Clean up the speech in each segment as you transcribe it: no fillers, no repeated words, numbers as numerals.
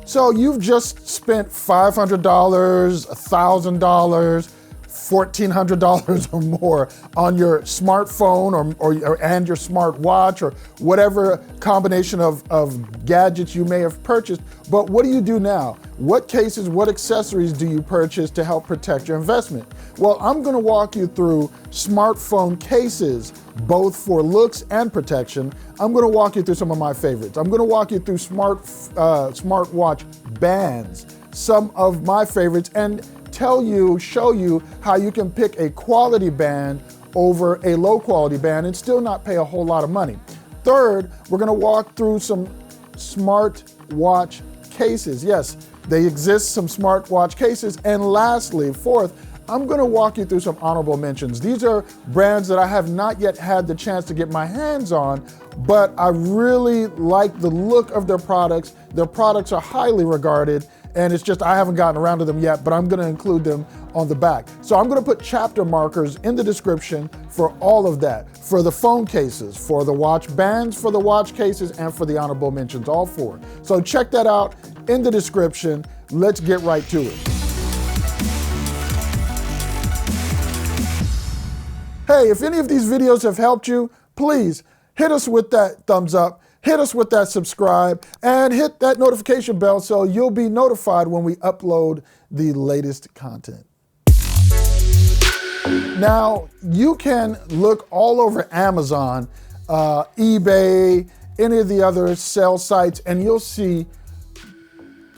So you've just spent $500, $1,000, $1,400 or more on your smartphone and your smartwatch or whatever combination of gadgets you may have purchased. But what do you do now? What cases, what accessories do you purchase to help protect your investment? Well, I'm going to walk you through smartphone cases, both for looks and protection. I'm going to walk you through some of my favorites. I'm going to walk you through smartwatch bands, some of my favorites, and show you how you can pick a quality band over a low quality band and still not pay a whole lot of money. Third, we're going to walk through some smartwatch cases. Yes, they exist, some smartwatch cases. And lastly, fourth, I'm going to walk you through some honorable mentions. These are brands that I have not yet had the chance to get my hands on, but I really like the look of their products. Their products are highly regarded, and it's just I haven't gotten around to them yet, but I'm going to include them on the back. So I'm going to put chapter markers in the description for all of that, for the phone cases, for the watch bands, for the watch cases, and for the honorable mentions, all four. So check that out in the description. Let's get right to it. Hey, if any of these videos have helped you, please hit us with that thumbs up, hit us with that subscribe, and hit that notification bell so you'll be notified when we upload the latest content. Now, you can look all over Amazon, eBay, any of the other sale sites, and you'll see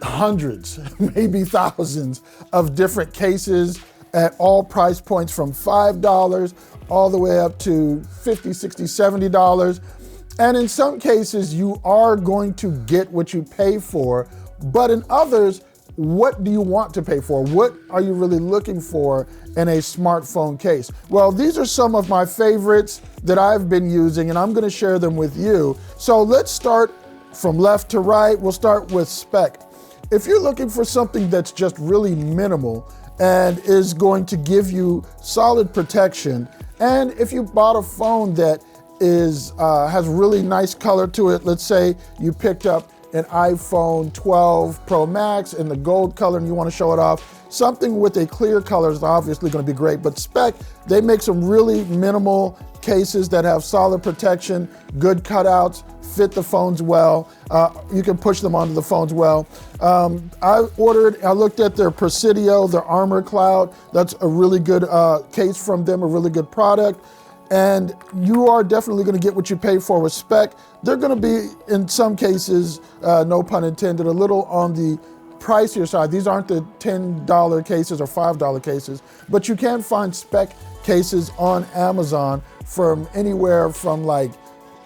hundreds, maybe thousands of different cases at all price points from $5 all the way up to $50, $60, $70. And in some cases, you are going to get what you pay for, but in others, what do you want to pay for? What are you really looking for in a smartphone case? Well, these are some of my favorites that I've been using, and I'm gonna share them with you. So let's start from left to right. We'll start with spec. If you're looking for something that's just really minimal and is going to give you solid protection, and if you bought a phone that has really nice color to it, let's say you picked up an iPhone 12 Pro Max in the gold color and you want to show it off, something with a clear color is obviously going to be great. But spec, they make some really minimal cases that have solid protection, good cutouts, fit the phones well. You can push them onto the phones well. I looked at their Presidio, their Armor Cloud. That's a really good case from them, a really good product. And you are definitely going to get what you pay for with spec. They're going to be, in some cases, no pun intended, a little on the pricier side. These aren't the $10 cases or $5 cases, but you can find spec cases on Amazon from anywhere from like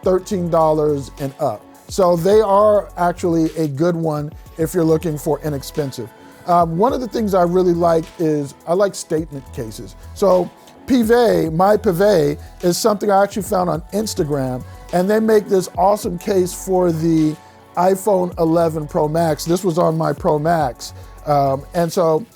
$13 and up. So they are actually a good one if you're looking for inexpensive. One of the things I really like is I like statement cases. So My Pivet is something I actually found on Instagram, and they make this awesome case for the iPhone 11 Pro Max. This was on my Pro Max. And so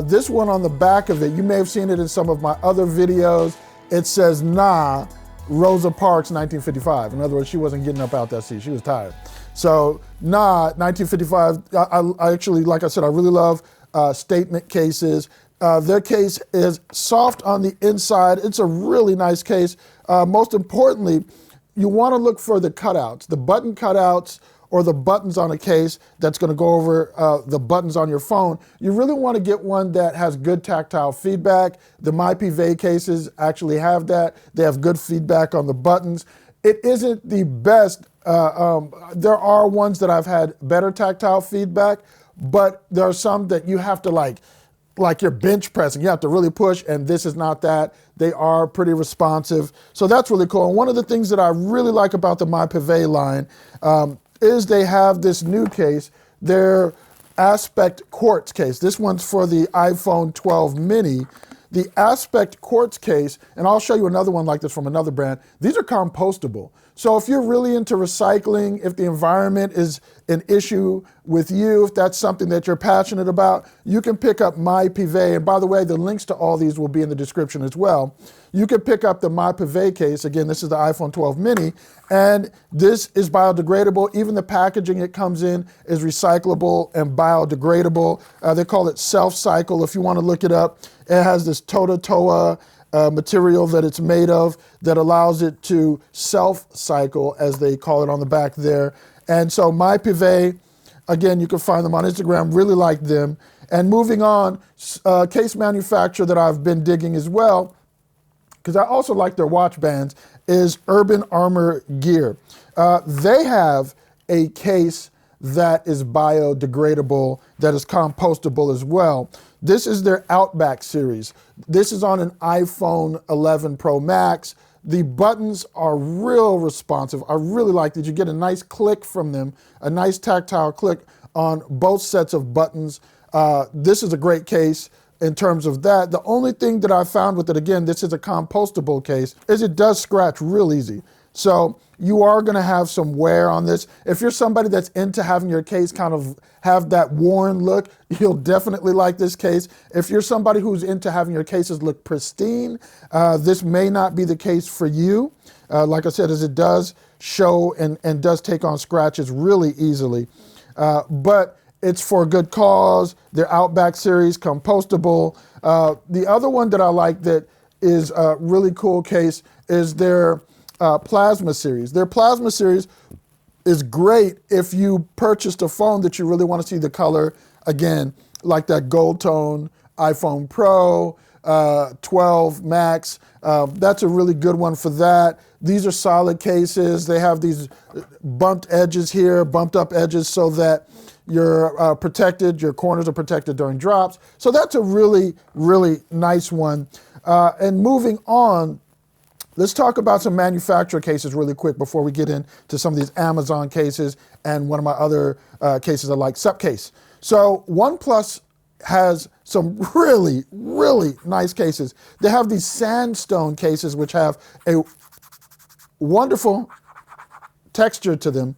this one on the back of it, you may have seen it in some of my other videos. It says, "Nah, Rosa Parks, 1955." In other words, she wasn't getting up out that seat. She was tired. So, nah, 1955. I actually, like I said, I really love statement cases. Their case is soft on the inside. It's a really nice case. Most importantly, you want to look for the cutouts, the button cutouts or the buttons on a case that's going to go over the buttons on your phone. You really want to get one that has good tactile feedback. The MyPV cases actually have that. They have good feedback on the buttons. It isn't the best. There are ones that I've had better tactile feedback, but there are some that you have to like you're bench pressing. You have to really push, and this is not that. They are pretty responsive. So that's really cool. And one of the things that I really like about the MyPV line is they have this new case, their Aspect Quartz case. This one's for the iPhone 12 mini. The Aspect Quartz case, and I'll show you another one like this from another brand. These are compostable. So if you're really into recycling, if the environment is an issue with you, if that's something that you're passionate about, you can pick up My Pivet. And by the way, the links to all these will be in the description as well. You can pick up the My Pivet case. Again, this is the iPhone 12 mini, and this is biodegradable. Even the packaging it comes in is recyclable and biodegradable. They call it self-cycle if you want to look it up. It has this Toa material that it's made of that allows it to self-cycle, as they call it on the back there. And so My Pivet, again, you can find them on Instagram, really like them. And moving on, case manufacturer that I've been digging as well, because I also like their watch bands, is Urban Armor Gear. They have a case that is biodegradable, that is compostable as well. This is their Outback series. This is on an iPhone 11 Pro Max. The buttons are real responsive. I really like that. You get a nice click from them, a nice tactile click on both sets of buttons. This is a great case in terms of that. The only thing that I found with it, again, this is a compostable case, is it does scratch real easy. So you are going to have some wear on this. If you're somebody that's into having your case kind of have that worn look, you'll definitely like this case. If you're somebody who's into having your cases look pristine, this may not be the case for you. Like I said, as it does show and does take on scratches really easily. But it's for a good cause. Their Outback series, compostable. The other one that I like that is a really cool case is their Plasma series. Their Plasma series is great if you purchased a phone that you really want to see the color, again, like that gold tone iPhone Pro, 12 Max. That's a really good one for that. These are solid cases. They have these bumped edges here, bumped up edges so that you're protected, your corners are protected during drops. So that's a really, really nice one. And moving on, let's talk about some manufacturer cases really quick before we get into some of these Amazon cases and one of my other cases I like, Supcase. So OnePlus has some really, really nice cases. They have these sandstone cases which have a wonderful texture to them,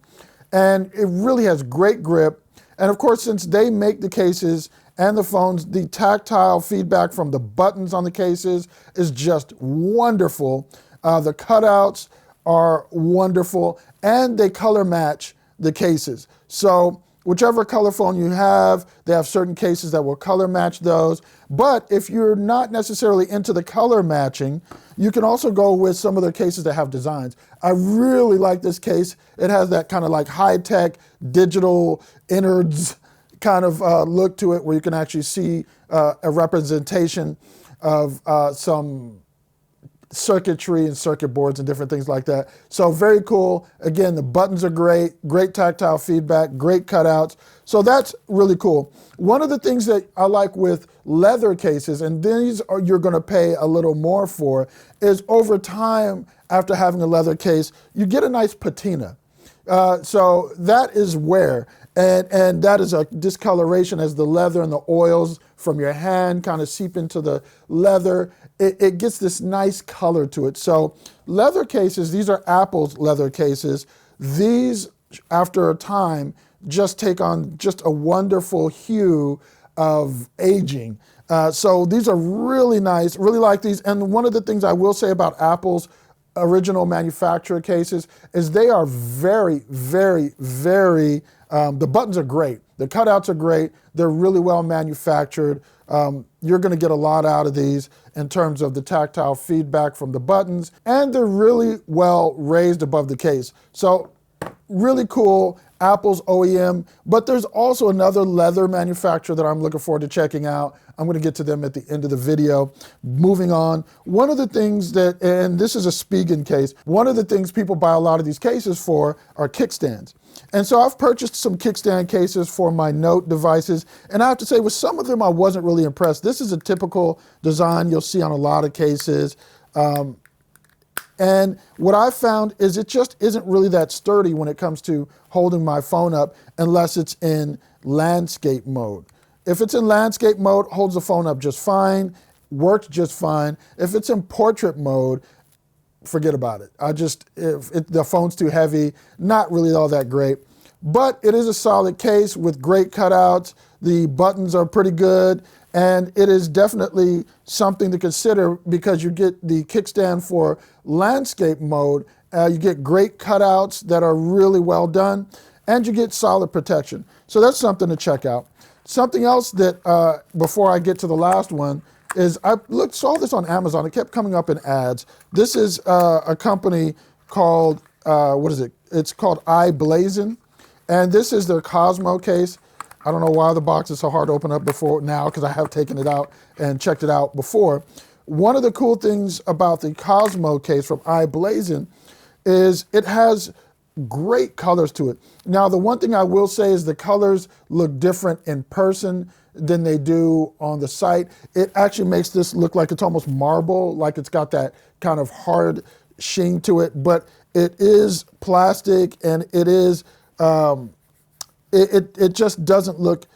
and it really has great grip. And of course, since they make the cases and the phones, the tactile feedback from the buttons on the cases is just wonderful. The cutouts are wonderful, and they color match the cases. So whichever color phone you have, they have certain cases that will color match those. But if you're not necessarily into the color matching, you can also go with some of their cases that have designs. I really like this case. It has that kind of like high-tech digital innards kind of look to it, where you can actually see a representation of some circuitry and circuit boards and different things like that. So very cool. Again, the buttons are great, great tactile feedback, great cutouts. So that's really cool. One of the things that I like with leather cases, and these are you're going to pay a little more for, is over time, after having a leather case, you get a nice patina. So that is wear. And that is a discoloration as the leather and the oils from your hand kind of seep into the leather. It gets this nice color to it. So leather cases, these are Apple's leather cases. These, after a time, just take on just a wonderful hue of aging. So these are really nice, really like these. And one of the things I will say about Apple's original manufacturer cases is they are very, very, very, the buttons are great. The cutouts are great. They're really well manufactured. You're going to get a lot out of these in terms of the tactile feedback from the buttons, and they're really well raised above the case. So really cool, Apple's OEM, but there's also another leather manufacturer that I'm looking forward to checking out. I'm going to get to them at the end of the video. Moving on, one of the things that, and this is a Spigen case, one of the things people buy a lot of these cases for are kickstands. And so I've purchased some kickstand cases for my Note devices, and I have to say with some of them I wasn't really impressed. This is a typical design you'll see on a lot of cases. And what I found is it just isn't really that sturdy when it comes to holding my phone up unless it's in landscape mode. If it's in landscape mode, holds the phone up just fine, works just fine. If it's in portrait mode, forget about it. The phone's too heavy, not really all that great. But it is a solid case with great cutouts. The buttons are pretty good, and it is definitely something to consider because you get the kickstand for landscape mode. You get great cutouts that are really well done, and you get solid protection. So that's something to check out. Something else that, before I get to the last one, is I saw this on Amazon. It kept coming up in ads. This is a company called, what is it? It's called iBlazin, and this is their Cosmo case. I don't know why the box is so hard to open up before now, because I have taken it out and checked it out before. One of the cool things about the Cosmo case from iBlazin is it has great colors to it. Now, the one thing I will say is the colors look different in person than they do on the site. It actually makes this look like it's almost marble, like it's got that kind of hard sheen to it, but it is plastic, and it is, it just doesn't look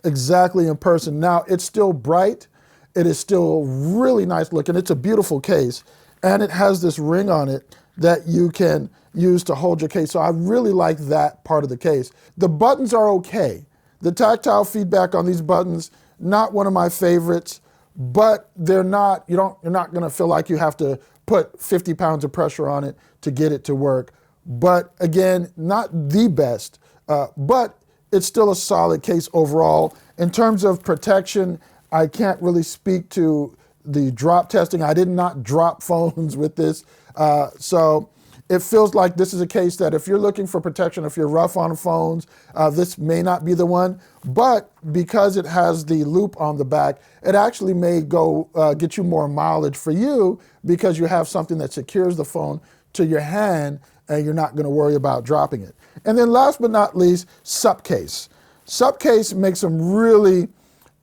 exactly in person. Now, it's still bright. It is still really nice looking. It's a beautiful case, and it has this ring on it that you can use to hold your case. So I really like that part of the case. The buttons are okay. The tactile feedback on these buttons, not one of my favorites, but you're not going to feel like you have to put 50 pounds of pressure on it to get it to work. But again, not the best, but it's still a solid case overall. In terms of protection, I can't really speak to the drop testing. I did not drop phones with this. So it feels like this is a case that if you're looking for protection, if you're rough on phones, this may not be the one. But because it has the loop on the back, it actually may go get you more mileage for you, because you have something that secures the phone to your hand and you're not going to worry about dropping it. And then last but not least, Supcase. Supcase makes some really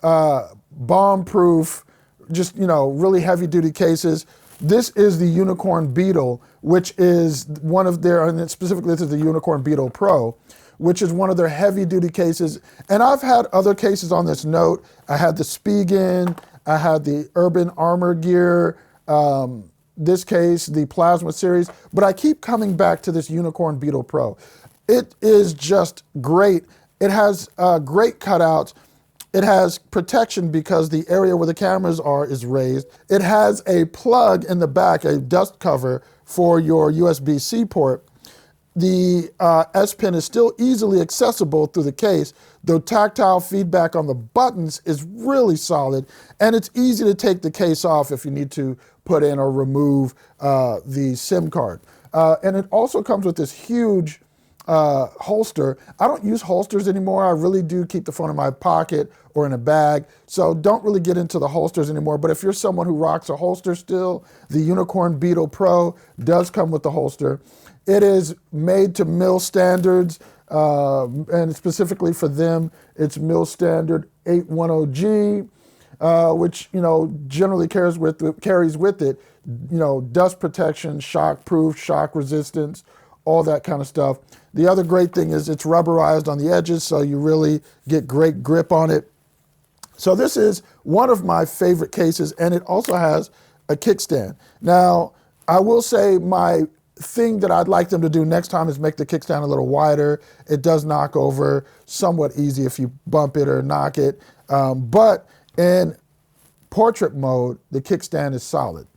bomb-proof, just, really heavy-duty cases. This is the Unicorn Beetle, which is one of their, and specifically this is the Unicorn Beetle Pro, which is one of their heavy-duty cases. And I've had other cases on this note. I had the Spigen, I had the Urban Armor Gear, this case, the Plasma series, but I keep coming back to this Unicorn Beetle Pro. It is just great. It has great cutouts. It has protection because the area where the cameras are is raised. It has a plug in the back, a dust cover for your USB-C port. The S Pen is still easily accessible through the case, though tactile feedback on the buttons is really solid, and it's easy to take the case off if you need to put in or remove the SIM card. And it also comes with this huge holster. I don't use holsters anymore. I really do keep the phone in my pocket or in a bag, so don't really get into the holsters anymore. But if you're someone who rocks a holster still, the Unicorn Beetle Pro does come with the holster. It is made to mil standards, and specifically for them, it's mil standard 810G, which generally carries with it, dust protection, shock proof, shock resistance, all that kind of stuff. The other great thing is it's rubberized on the edges, so you really get great grip on it. So this is one of my favorite cases, and it also has a kickstand. Now, I will say my thing that I'd like them to do next time is make the kickstand a little wider. It does knock over somewhat easy if you bump it or knock it. But in portrait mode, the kickstand is solid.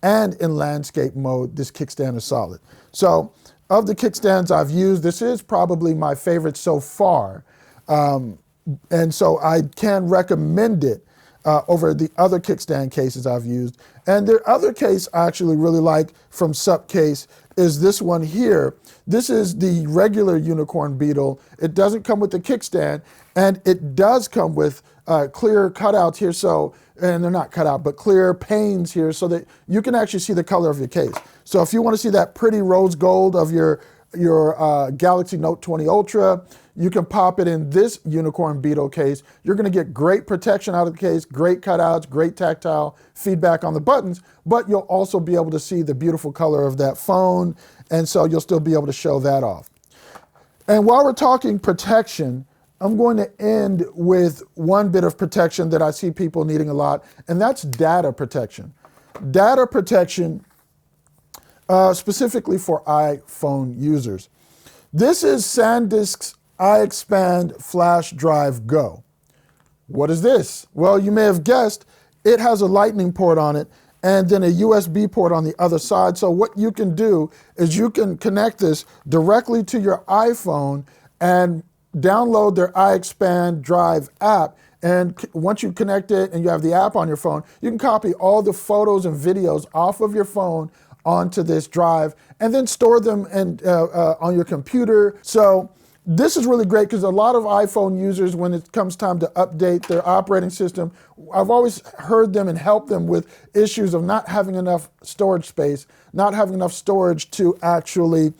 And in landscape mode, this kickstand is solid. So of the kickstands I've used, this is probably my favorite so far. And so I can recommend it over the other kickstand cases I've used. And the other case I actually really like from Supcase is this one here. This is the regular Unicorn Beetle. It doesn't come with the kickstand, and it does come with clear cutouts here, so, and they're not cut out, but clear panes here so that you can actually see the color of your case. So if you want to see that pretty rose gold of your Galaxy Note 20 Ultra, you can pop it in this Unicorn Beetle case. You're going to get great protection out of the case, great cutouts, great tactile feedback on the buttons, but you'll also be able to see the beautiful color of that phone, and so you'll still be able to show that off. And while we're talking protection, I'm going to end with one bit of protection that I see people needing a lot, and that's data protection. Data protection specifically for iPhone users. This is Sandisk's iXpand Flash Drive Go. What is this? Well, you may have guessed, it has a lightning port on it and then a USB port on the other side. So what you can do is you can connect this directly to your iPhone and download their iXpand Drive app. And once you connect it and you have the app on your phone, you can copy all the photos and videos off of your phone onto this drive and then store them on your computer. So this is really great because a lot of iPhone users, when it comes time to update their operating system, I've always heard them and helped them with issues of not having enough storage space, not having enough storage to actually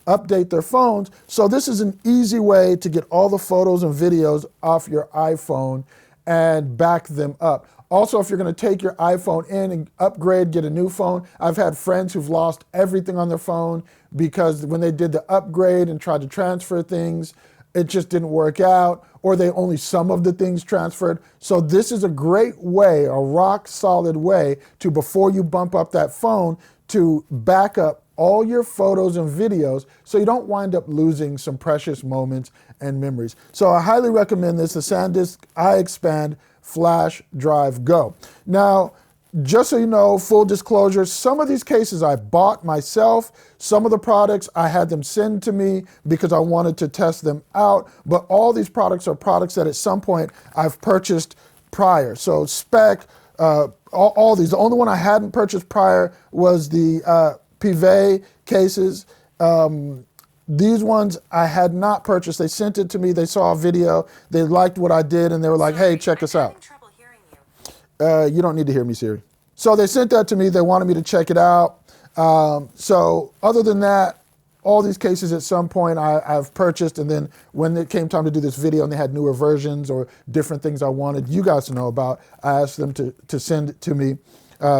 update their phones. So this is an easy way to get all the photos and videos off your iPhone and back them up. Also, if you're going to take your iPhone in and upgrade, get a new phone, I've had friends who've lost everything on their phone because when they did the upgrade and tried to transfer things, it just didn't work out, or only some of the things transferred. So this is a great way, a rock solid way to, before you bump up that phone, to back up all your photos and videos so you don't wind up losing some precious moments and memories. So I highly recommend this, the Sandisk iXpand Flash Drive Go. Now, just so you know, full disclosure, some of these cases I bought myself. Some of the products I had them send to me because I wanted to test them out. But all these products are products that at some point I've purchased prior. So spec, all these. The only one I hadn't purchased prior was the Pivet cases. These ones I had not purchased. They sent it to me. They saw a video. They liked what I did, and they were like, hey, check us out. Trouble hearing you. You don't need to hear me, Siri. So they sent that to me. They wanted me to check it out. So other than that, all these cases at some point I've purchased, and then when it came time to do this video and they had newer versions or different things I wanted you guys to know about, I asked them to send it to me.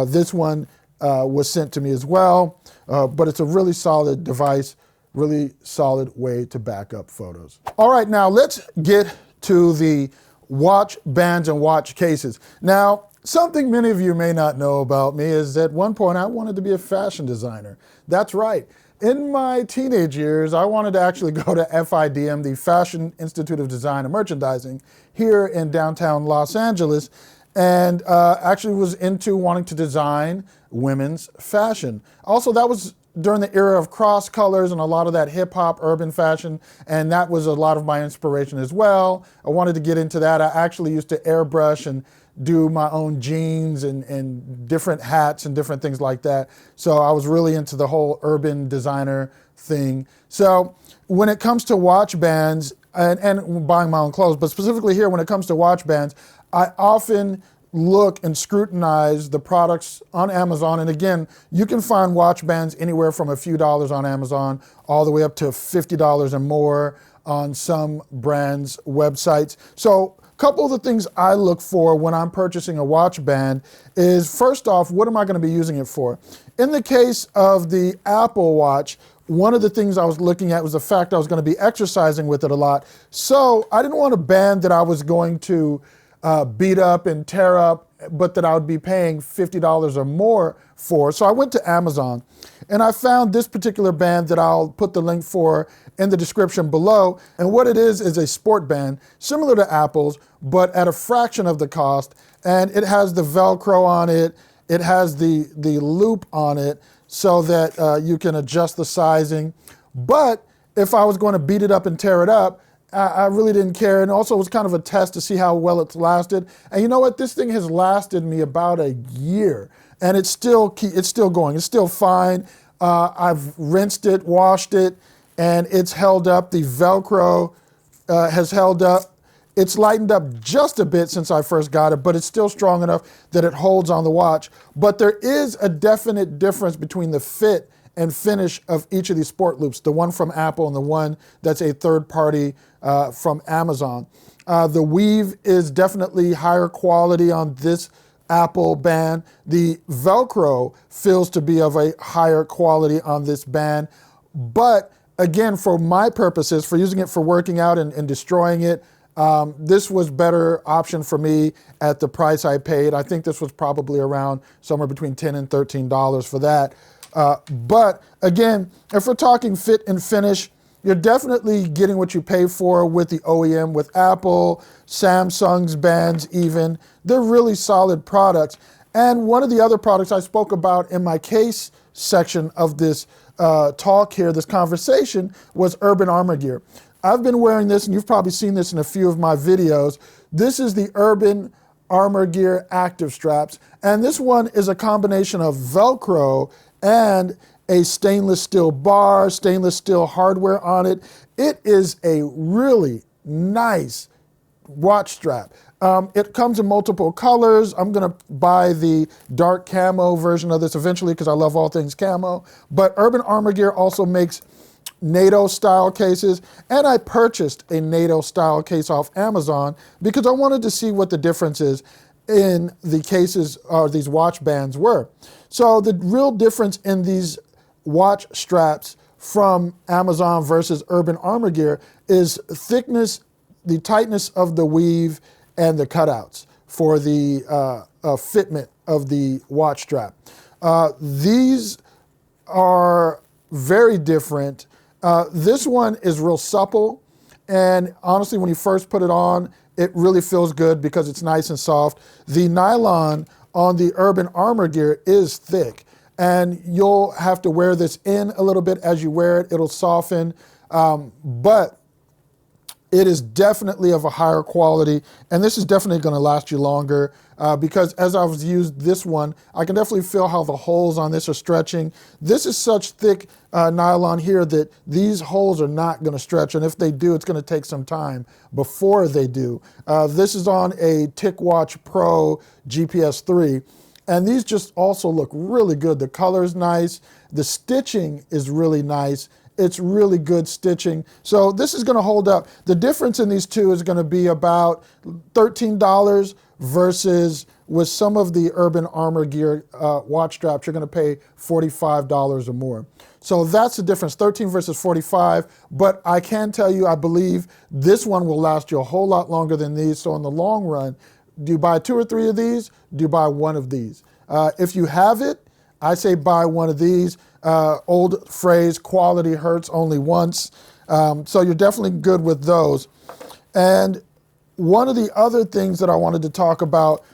This one was sent to me as well, but it's a really solid device, really solid way to back up photos. All right, now let's get to the watch bands and watch cases. Now, something many of you may not know about me is at one point I wanted to be a fashion designer. That's right. In my teenage years, I wanted to actually go to FIDM, the Fashion Institute of Design and Merchandising, here in downtown Los Angeles, and actually was into wanting to design women's fashion. Also, that was during the era of cross colors and a lot of that hip hop urban fashion, and that was a lot of my inspiration as well. I wanted to get into that. I actually used to airbrush and do my own jeans and different hats and different things like that. So I was really into the whole urban designer thing. So when it comes to watch bands and buying my own clothes, but specifically here when it comes to watch bands, I often look and scrutinize the products on Amazon. And again, you can find watch bands anywhere from a few dollars on Amazon all the way up to $50 and more on some brands' websites. So a couple of the things I look for when I'm purchasing a watch band is, first off, what am I going to be using it for? In the case of the Apple Watch, one of the things I was looking at was the fact I was going to be exercising with it a lot. So I didn't want a band that I was going to beat up and tear up, but that I would be paying $50 or more for. So I went to Amazon and I found this particular band that I'll put the link for in the description below. And what it is a sport band similar to Apple's, but at a fraction of the cost. And it has the Velcro on it. It has the loop on it so that you can adjust the sizing. But if I was going to beat it up and tear it up, I really didn't care. And also it was kind of a test to see how well it's lasted. And you know what? This thing has lasted me about a year and it's still going. It's still fine. I've rinsed it, washed it, and it's held up. The Velcro has held up. It's lightened up just a bit since I first got it, but it's still strong enough that it holds on the watch. But there is a definite difference between the fit and finish of each of these sport loops, the one from Apple and the one that's a third party from Amazon. The weave is definitely higher quality on this Apple band. The Velcro feels to be of a higher quality on this band. But again, for my purposes, for using it for working out and destroying it, this was better option for me at the price I paid. I think this was probably around somewhere between $10 and $13 for that. But again, if we're talking fit and finish, you're definitely getting what you pay for with the OEM, with Apple, Samsung's bands even. They're really solid products. And one of the other products I spoke about in my case section of this talk here, this conversation, was Urban Armor Gear. I've been wearing this, and you've probably seen this in a few of my videos. This is the Urban Armor Gear Active Straps, and this one is a combination of Velcro and a stainless steel bar, stainless steel hardware on it. It is a really nice watch strap. It comes in multiple colors. I'm gonna buy the dark camo version of this eventually because I love all things camo. But Urban Armor Gear also makes NATO style cases, and I purchased a NATO style case off Amazon because I wanted to see what the difference is in the cases or these watch bands were. So the real difference in these watch straps from Amazon versus Urban Armor Gear is thickness, the tightness of the weave, and the cutouts for the fitment of the watch strap. These are very different. This one is real supple, and honestly, when you first put it on, it really feels good because it's nice and soft. The nylon on the Urban Armor Gear is thick, and you'll have to wear this in a little bit as you wear it. It'll soften, but it is definitely of a higher quality, and this is definitely going to last you longer because as I've used this one, I can definitely feel how the holes on this are stretching. This is such thick nylon here that these holes are not going to stretch, and if they do, it's going to take some time before they do. This is on a TicWatch Pro GPS 3. And these just also look really good. The color's nice. The stitching is really nice. It's really good stitching. So this is going to hold up. The difference in these two is going to be about $13 versus with some of the Urban Armor Gear watch straps, you're going to pay $45 or more. So that's the difference, 13 versus 45. But I can tell you, I believe this one will last you a whole lot longer than these. So in the long run, do you buy 2 or 3 of these? Do you buy one of these? If you have it, I say buy one of these. Old phrase, quality hurts only once. So you're definitely good with those. And one of the other things that I wanted to talk about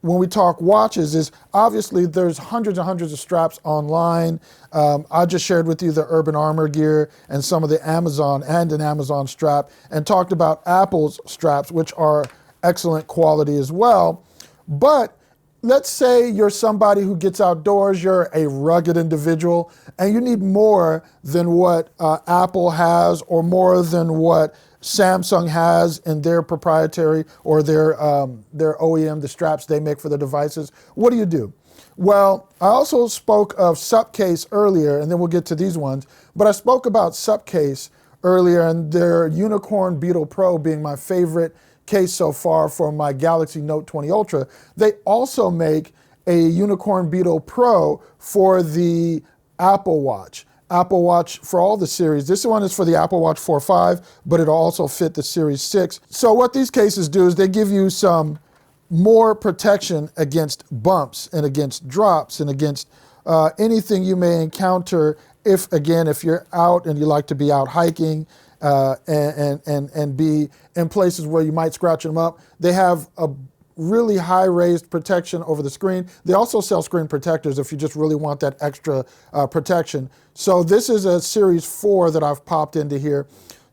when we talk watches is obviously there's hundreds and hundreds of straps online. I just shared with you the Urban Armor Gear and some of the Amazon and an Amazon strap, and talked about Apple's straps, which are excellent quality as well. But let's say you're somebody who gets outdoors, you're a rugged individual, and you need more than what Apple has or more than what Samsung has in their proprietary or their OEM, the straps they make for the devices. What do? Well, I also spoke of Supcase earlier, and then we'll get to these ones, but I spoke about Supcase earlier and their Unicorn Beetle Pro being my favorite case so far for my Galaxy Note 20 Ultra. They also make a Unicorn Beetle Pro for the Apple Watch. Apple Watch for all the series. This one is for the Apple Watch 4.5, but it'll also fit the Series 6. So what these cases do is they give you some more protection against bumps and against drops and against anything you may encounter if you're out and you like to be out hiking and be in places where you might scratch them up. They have a really high raised protection over the screen. They also sell screen protectors if you just really want that extra protection. So this is a Series 4 that I've popped into here.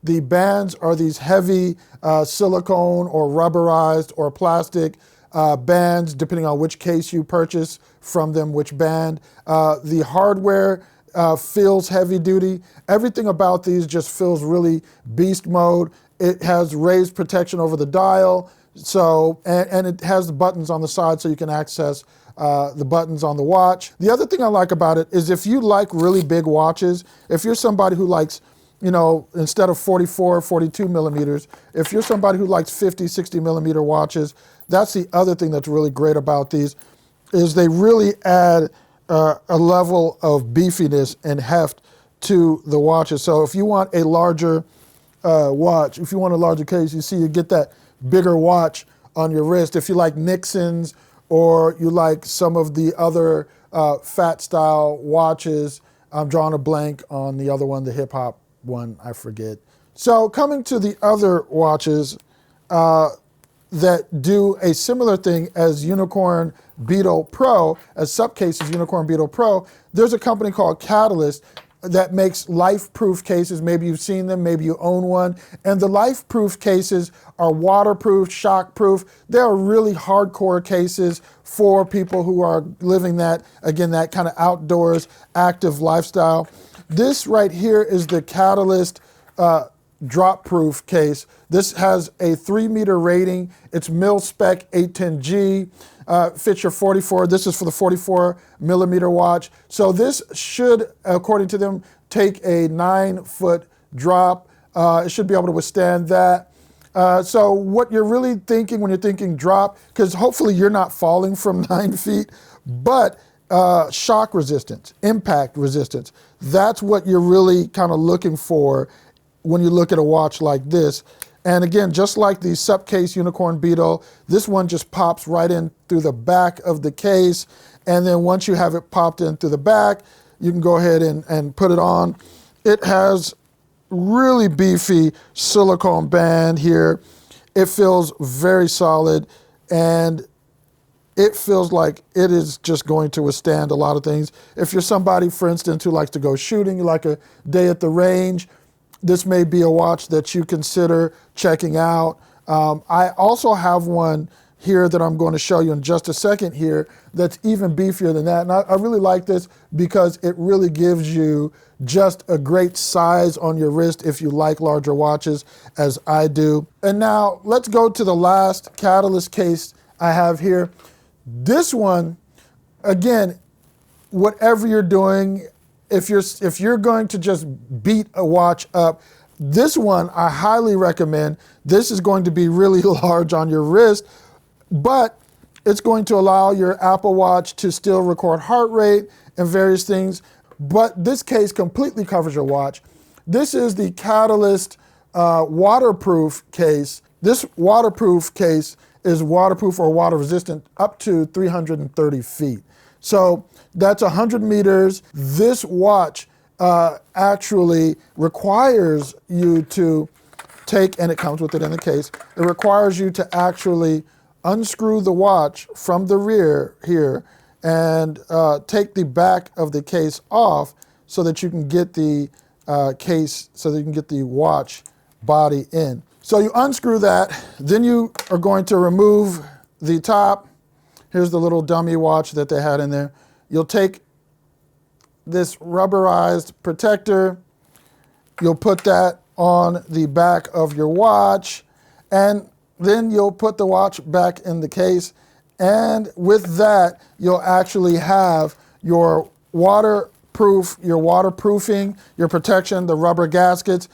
The bands are these heavy silicone or rubberized or plastic bands, depending on which case you purchase from them, which band. The hardware feels heavy duty. Everything about these just feels really beast mode. It has raised protection over the dial, so and it has the buttons on the side so you can access the buttons on the watch. The other thing I like about it is if you like really big watches, if you're somebody who likes, instead of 44, 42 millimeters, if you're somebody who likes 50, 60 millimeter watches, that's the other thing that's really great about these, is they really add a level of beefiness and heft to the watches. So if you want a larger watch, if you want a larger case, you get that bigger watch on your wrist. If you like Nixon's or you like some of the other fat style watches. I'm drawing a blank on the other one, the hip hop one, I forget. So coming to the other watches that do a similar thing as Unicorn Beetle Pro, as subcases Unicorn Beetle Pro, there's a company called Catalyst that makes life-proof cases. Maybe you've seen them, maybe you own one. And the life-proof cases are waterproof, shock-proof. They're really hardcore cases for people who are living that, again, that kind of outdoors, active lifestyle. This right here is the Catalyst drop-proof case. This has a 3-meter rating. It's mil-spec 810G. Fits your 44. This is for the 44 millimeter watch. So this should, according to them, take a 9-foot drop. It should be able to withstand that. So what you're really thinking when you're thinking drop, because hopefully you're not falling from 9 feet, but shock resistance, impact resistance. That's what you're really kind of looking for when you look at a watch like this. And again, just like the Subcase Unicorn Beetle, this one just pops right in through the back of the case. And then once you have it popped in through the back, you can go ahead and put it on. It has really beefy silicone band here. It feels very solid, and it feels like it is just going to withstand a lot of things. If you're somebody, for instance, who likes to go shooting, like a day at the range, this may be a watch that you consider checking out. I also have one here that I'm going to show you in just a second here that's even beefier than that. And I really like this because it really gives you just a great size on your wrist if you like larger watches, as I do. And now let's go to the last Catalyst case I have here. This one, again, whatever you're doing, if you're going to just beat a watch up, this one I highly recommend. This is going to be really large on your wrist, but it's going to allow your Apple Watch to still record heart rate and various things. But this case completely covers your watch. This is the Catalyst waterproof case. This waterproof case is waterproof or water resistant up to 330 feet. So that's 100 meters. This watch actually requires you to take, and it comes with it in the case, it requires you to actually unscrew the watch from the rear here and take the back of the case off so that you can get the case, so that you can get the watch body in. So you unscrew that, then you are going to remove the top. Here's the little dummy watch that they had in there. You'll take this rubberized protector, you'll put that on the back of your watch, and then you'll put the watch back in the case. And with that, you'll actually have your waterproofing, your protection, the rubber gaskets.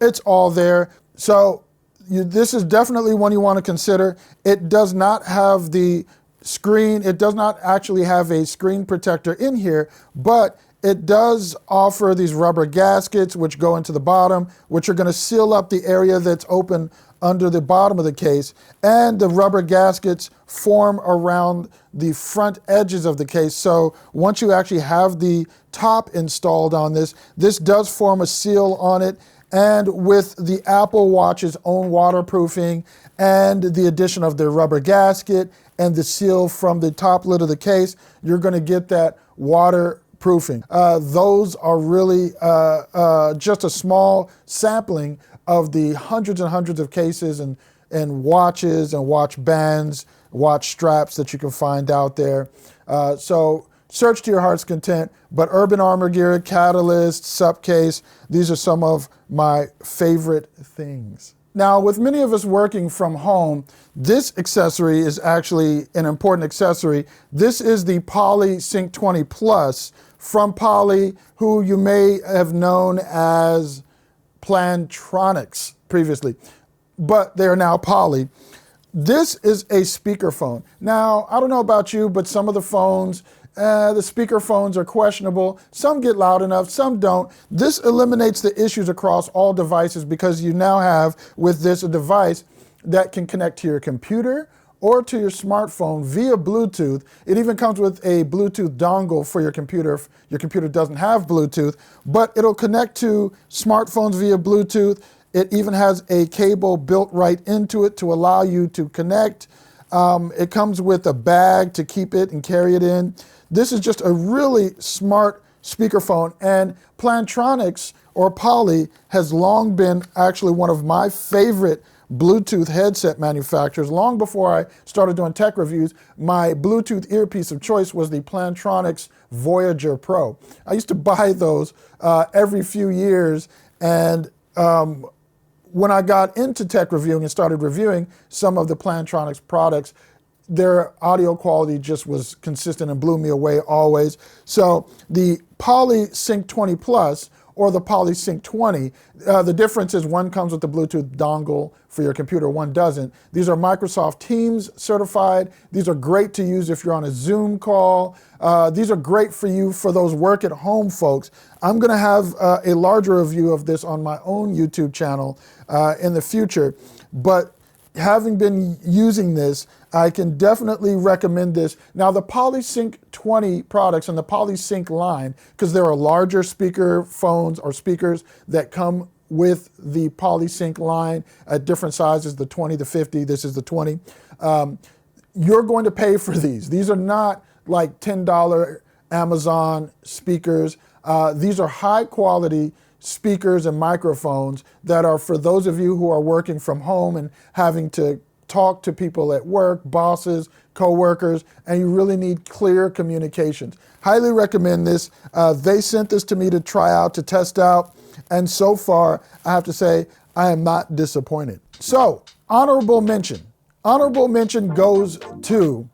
It's all there. So this is definitely one you want to consider. It does not have the screen. It does not actually have a screen protector in here, but it does offer these rubber gaskets which go into the bottom, which are going to seal up the area that's open under the bottom of the case. And the rubber gaskets form around the front edges of the case. So once you actually have the top installed on this, this does form a seal on it. And with the Apple Watch's own waterproofing and the addition of the rubber gasket and the seal from the top lid of the case, you're going to get that waterproofing. Those are really just a small sampling of the hundreds and hundreds of cases and watches and watch bands, watch straps that you can find out there. So search to your heart's content, but Urban Armor Gear, Catalyst, Subcase, these are some of my favorite things. Now, with many of us working from home, this accessory is actually an important accessory. This is the Poly Sync 20 Plus from Poly, who you may have known as Plantronics previously, but they are now Poly. This is a speakerphone. Now, I don't know about you, but some of the phones, the speaker phones are questionable. Some get loud enough, some don't. This eliminates the issues across all devices because you now have with this a device that can connect to your computer or to your smartphone via Bluetooth. It even comes with a Bluetooth dongle for your computer if your computer doesn't have Bluetooth, but it'll connect to smartphones via Bluetooth. It even has a cable built right into it to allow you to connect. It comes with a bag to keep it and carry it in. This is just a really smart speakerphone, and Plantronics or Poly has long been actually one of my favorite Bluetooth headset manufacturers. Long before I started doing tech reviews, my Bluetooth earpiece of choice was the Plantronics Voyager Pro. I used to buy those every few years, and when I got into tech reviewing and started reviewing some of the Plantronics products, their audio quality just was consistent and blew me away always. So the Poly Sync 20 Plus or the Poly Sync 20, the difference is one comes with the Bluetooth dongle for your computer, one doesn't. These are Microsoft Teams certified. These are great to use if you're on a Zoom call. These are great for you for those work at home folks. I'm gonna have a larger review of this on my own YouTube channel in the future, but having been using this, I can definitely recommend this. Now the PolySync 20 products and the PolySync line, because there are larger speaker phones or speakers that come with the PolySync line at different sizes, the 20, the 50, this is the 20. You're going to pay for these. These are not like $10 Amazon speakers. These are high quality speakers and microphones that are for those of you who are working from home and having to talk to people at work, bosses, co-workers, and you really need clear communications. Highly recommend this. They sent this to me to try out, to test out, and so far, I have to say, I am not disappointed. So, honorable mention. Honorable mention goes to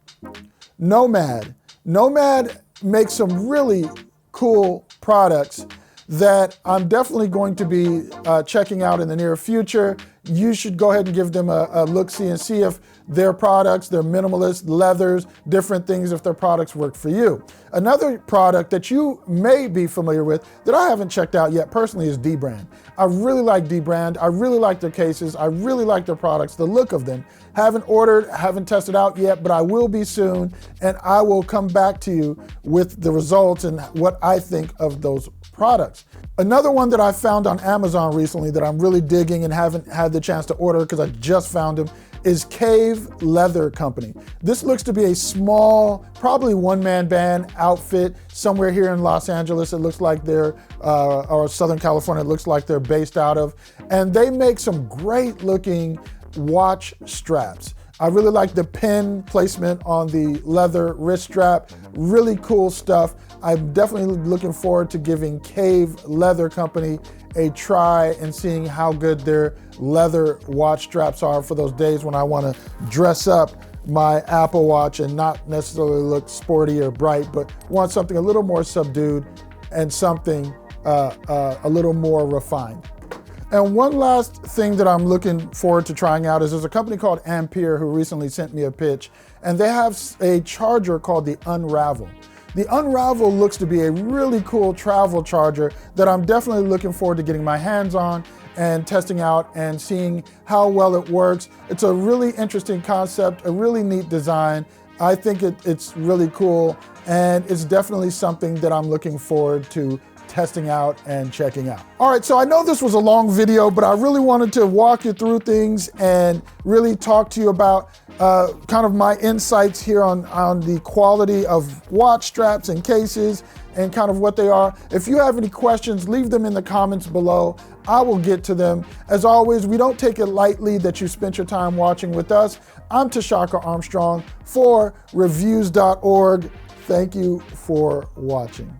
Nomad. Nomad makes some really cool products that I'm definitely going to be checking out in the near future. You should go ahead and give them a look-see and see if their products, their minimalist leathers, different things, if their products work for you. Another product that you may be familiar with that I haven't checked out yet personally is dbrand. I really like dbrand. I really like their cases. I really like their products, the look of them. Haven't ordered, haven't tested out yet, but I will be soon, and I will come back to you with the results and what I think of those products. Another one that I found on Amazon recently that I'm really digging and haven't had the chance to order because I just found them is Cave Leather Company. This looks to be a small, probably one-man band outfit somewhere here in Los Angeles. It looks like they're, or Southern California, it looks like they're based out of. And they make some great looking watch straps. I really like the pin placement on the leather wrist strap. Really cool stuff. I'm definitely looking forward to giving Cave Leather Company a try and seeing how good their leather watch straps are for those days when I want to dress up my Apple Watch and not necessarily look sporty or bright, but want something a little more subdued and something a little more refined. And one last thing that I'm looking forward to trying out is there's a company called Ampere who recently sent me a pitch, and they have a charger called the Unravel. The Unravel looks to be a really cool travel charger that I'm definitely looking forward to getting my hands on and testing out and seeing how well it works. It's a really interesting concept, a really neat design. I think it's really cool, and it's definitely something that I'm looking forward to testing out and checking out. All right, so I know this was a long video, but I really wanted to walk you through things and really talk to you about kind of my insights here on the quality of watch straps and cases and kind of what they are. If you have any questions, leave them in the comments below. I will get to them. As always, we don't take it lightly that you spent your time watching with us. I'm Tshaka Armstrong for reviews.org. Thank you for watching.